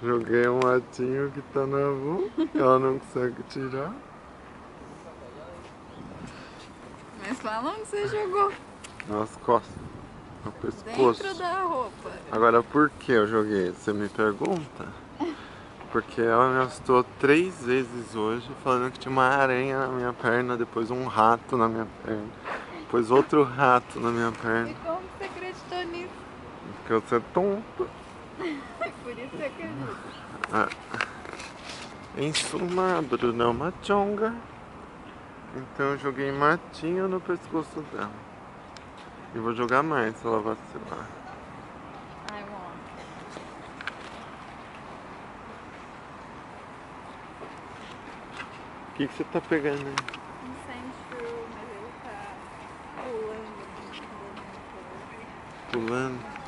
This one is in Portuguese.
Joguei um matinho que tá na avó, ela não consegue tirar. Mas fala onde você jogou. Nas costas, no pescoço. Dentro da roupa. Agora, por que eu joguei? Você me pergunta? Porque ela me assustou 3 vezes hoje, falando que tinha uma aranha na minha perna, depois um rato na minha perna, depois outro rato na minha perna. E como você acreditou nisso? Porque eu sou tonto. Por isso você acredita. Ah. Em suma, Bruna é uma chonga. Então eu joguei matinho no pescoço dela. E vou jogar mais se ela vacilar. I won't. O que você tá pegando aí? Um sandshrew, mas ele tá pulando dentro da minha Pulando? cor.